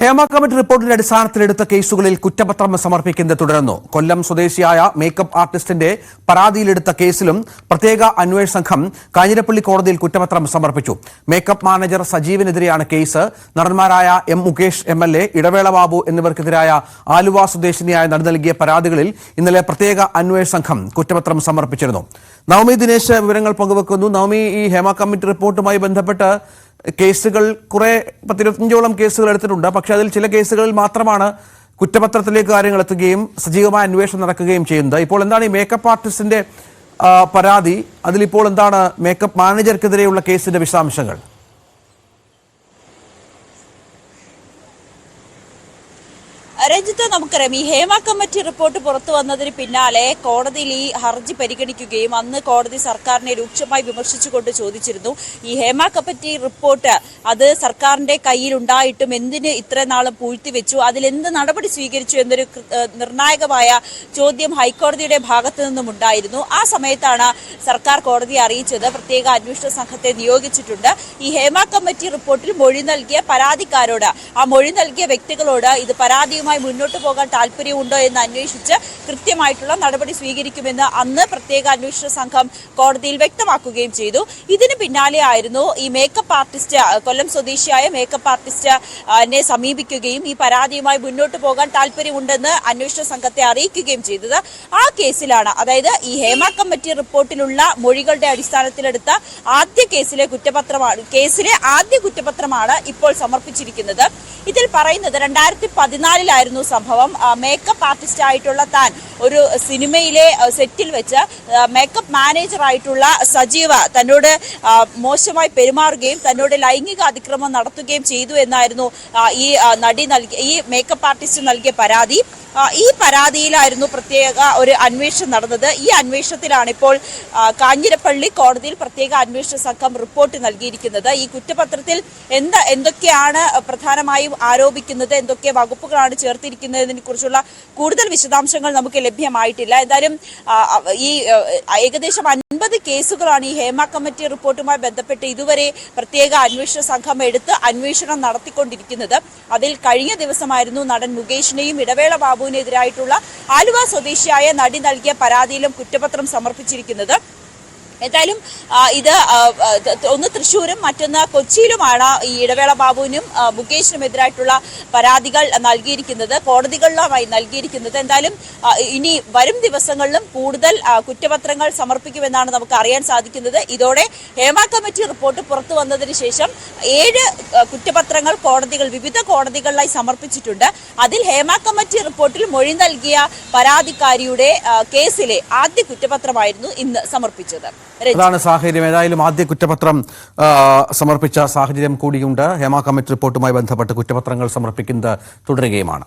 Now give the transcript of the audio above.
Hema committee റിപ്പോർട്ടിന്റെ അടിസ്ഥാനത്തിലെടുത്ത കേസുകളിൽ കുറ്റപത്രം സമർപ്പിക്കുന്നത് തുടരുന്നു. കൊല്ലം സ്വദേശിയായ മേക്കപ്പ് ആർട്ടിസ്റ്റിന്റെ പരാതിയിലെടുത്ത കേസിലും പ്രത്യേക അന്വേഷണ സംഘം കാഞ്ഞിരപ്പള്ളി കോടതിയിൽ കുറ്റപത്രം സമർപ്പിച്ചു. മേക്കപ്പ് മാനേജർ സജീവിനെതിരെയാണ് കേസ്. നടന്മാരായ എം മുകേഷ് MLA, ഇടവേള ബാബു എന്നിവർക്കെതിരായ ആലുവ സ്വദേശിനിയായ നടി നൽകിയ പരാതികളിൽ ഇന്നലെ പ്രത്യേക അന്വേഷണ സംഘം കുറ്റപത്രം സമർപ്പിച്ചിരുന്നു. നവമി ദിനേശ് വിവരങ്ങൾ പങ്കുവെക്കുന്നു. നവമി, ഈ ഹേമ കമ്മിറ്റി റിപ്പോർട്ടുമായി ബന്ധപ്പെട്ട് കേസുകൾ കുറെ 10-25ഓളം കേസുകൾ എടുത്തിട്ടുണ്ട്. പക്ഷെ അതിൽ ചില കേസുകളിൽ മാത്രമാണ് കുറ്റപത്രത്തിലേക്ക് കാര്യങ്ങൾ എത്തുകയും സജീവമായ അന്വേഷണം നടക്കുകയും ചെയ്യുന്നത്. ഇപ്പോൾ എന്താണ് ഈ മേക്കപ്പ് ആർട്ടിസ്റ്റിന്റെ പരാതി? അതിലിപ്പോൾ എന്താണ് മേക്കപ്പ് മാനേജർക്കെതിരെയുള്ള കേസിന്റെ വിശദാംശങ്ങൾ? രഞ്ജിത്ത്, നമുക്കറിയാം ഈ ഹേമ കമ്മിറ്റി റിപ്പോർട്ട് പുറത്തു വന്നതിന് പിന്നാലെ കോടതിയിൽ ഈ ഹർജി പരിഗണിക്കുകയും അന്ന് കോടതി സർക്കാരിനെ രൂക്ഷമായി വിമർശിച്ചുകൊണ്ട് ചോദിച്ചിരുന്നു, ഈ ഹേമ കമ്മിറ്റി റിപ്പോർട്ട് അത് സർക്കാരിന്റെ കയ്യിലുണ്ടായിട്ടും എന്തിന് ഇത്ര നാളും പൂഴ്ത്തിവെച്ചു, അതിലെന്ത് നടപടി സ്വീകരിച്ചു എന്നൊരു നിർണായകമായ ചോദ്യം ഹൈക്കോടതിയുടെ ഭാഗത്തു നിന്നും ഉണ്ടായിരുന്നു. ആ സമയത്താണ് സർക്കാർ കോടതിയെ അറിയിച്ചത് പ്രത്യേക അന്വേഷണ സംഘത്തെ നിയോഗിച്ചിട്ടുണ്ട്. ഈ ഹേമ കമ്മിറ്റി റിപ്പോർട്ടിൽ മൊഴി നൽകിയ പരാതിക്കാരോട്, ആ മൊഴി നൽകിയ വ്യക്തികളോട് ഇത് പരാതിയുമായി മുന്നോട്ട് പോകാൻ താല്പര്യമുണ്ടോ എന്ന് അന്വേഷിച്ച് കൃത്യമായിട്ടുള്ള നടപടി സ്വീകരിക്കുമെന്ന് അന്ന് പ്രത്യേക അന്വേഷണ സംഘം കോടതിയിൽ വ്യക്തമാക്കുകയും ചെയ്തു. ഇതിന് പിന്നാലെ ആയിരുന്നു ഈ മേക്കപ്പ് ആർട്ടിസ്റ്റ്, കൊല്ലം സ്വദേശിയായ മേക്കപ്പ് ആർട്ടിസ്റ്റ് സമീപിക്കുകയും ഈ പരാതിയുമായി മുന്നോട്ട് പോകാൻ താല്പര്യമുണ്ടെന്ന് അന്വേഷണ സംഘത്തെ അറിയിക്കുകയും ചെയ്തത്. ആ കേസിലാണ്, അതായത് ഈ ഹേമ കമ്മിറ്റി റിപ്പോർട്ടിലുള്ള മൊഴികളുടെ അടിസ്ഥാനത്തിലെടുത്ത ആദ്യ കേസിലെ ആദ്യ കുറ്റപത്രമാണ് ഇപ്പോൾ സമർപ്പിച്ചിരിക്കുന്നത്. ഇതിൽ പറയുന്നത് 2014 സംഭവം. മേക്കപ്പ് ആർട്ടിസ്റ്റ് ആയിട്ടുള്ള താൻ ഒരു സിനിമയിലെ സെറ്റിൽ വെച്ച് മേക്കപ്പ് മാനേജർ ആയിട്ടുള്ള സജീവ് തന്നോട് മോശമായി പെരുമാറുകയും തന്നോട് ലൈംഗിക അതിക്രമം നടത്തുകയും ചെയ്തു എന്നായിരുന്നു ഈ മേക്കപ്പ് ആർട്ടിസ്റ്റ് നൽകിയ പരാതി. ഈ പരാതിയിലായിരുന്നു പ്രത്യേക ഒരു അന്വേഷണം നടന്നത്. ഈ അന്വേഷണത്തിലാണ് ഇപ്പോൾ കാഞ്ഞിരപ്പള്ളി കോടതിയിൽ പ്രത്യേക അന്വേഷണ സംഘം റിപ്പോർട്ട് നൽകിയിരിക്കുന്നത്. ഈ കുറ്റപത്രത്തിൽ എന്തൊക്കെയാണ് പ്രധാനമായും ആരോപിക്കുന്നത്, എന്തൊക്കെ വകുപ്പുകളാണ് ചേർത്തിരിക്കുന്നതിനെ കുറിച്ചുള്ള കൂടുതൽ വിശദാംശങ്ങൾ നമുക്ക് ലഭ്യമായിട്ടില്ല. എന്തായാലും ഈ ഏകദേശം 50 കേസുകളാണ് ഈ ഹേമ കമ്മിറ്റി റിപ്പോർട്ടുമായി ബന്ധപ്പെട്ട് ഇതുവരെ പ്രത്യേക അന്വേഷണ സംഘം എടുത്ത് അന്വേഷണം നടത്തിക്കൊണ്ടിരിക്കുന്നത്. അതിൽ കഴിഞ്ഞ ദിവസമായിരുന്നു നടൻ മുകേഷിനെയും ഇടവേള ബാബുവിനെതിരായിട്ടുള്ള ആലുവ സ്വദേശിയായ നടി നൽകിയ പരാതിയിലും കുറ്റപത്രം സമർപ്പിച്ചിരിക്കുന്നത്. എന്തായാലും ഇത് ഒന്ന് തൃശ്ശൂരും മറ്റൊന്ന് കൊച്ചിയിലുമാണ് ഈ ഇടവേള ബാബുവിനും മുകേഷിനും എതിരായിട്ടുള്ള പരാതികൾ നൽകിയിരിക്കുന്നത്, കോടതികളിലുമായി നൽകിയിരിക്കുന്നത്. എന്തായാലും ഇനി വരും ദിവസങ്ങളിലും കൂടുതൽ കുറ്റപത്രങ്ങൾ സമർപ്പിക്കുമെന്നാണ് നമുക്ക് അറിയാൻ സാധിക്കുന്നത്. ഇതോടെ ഹേമ കമ്മിറ്റി റിപ്പോർട്ട് പുറത്തു വന്നതിന് ശേഷം 7 കുറ്റപത്രങ്ങൾ വിവിധ കോടതികളിലായി സമർപ്പിച്ചിട്ടുണ്ട്. അതിൽ ഹേമ കമ്മിറ്റി റിപ്പോർട്ടിൽ മൊഴി നൽകിയ പരാതിക്കാരിയുടെ കേസിലെ ആദ്യ കുറ്റപത്രമായിരുന്നു ഇന്ന് സമർപ്പിച്ചത്. അതാണ് സാഹചര്യം. ഏതായാലും ആദ്യ കുറ്റപത്രം സമർപ്പിച്ച സാഹചര്യം കൂടിയുണ്ട്. ഹേമ കമ്മിറ്റി റിപ്പോർട്ടുമായി ബന്ധപ്പെട്ട് കുറ്റപത്രങ്ങൾ സമർപ്പിക്കുന്നത് തുടരുകയുമാണ്.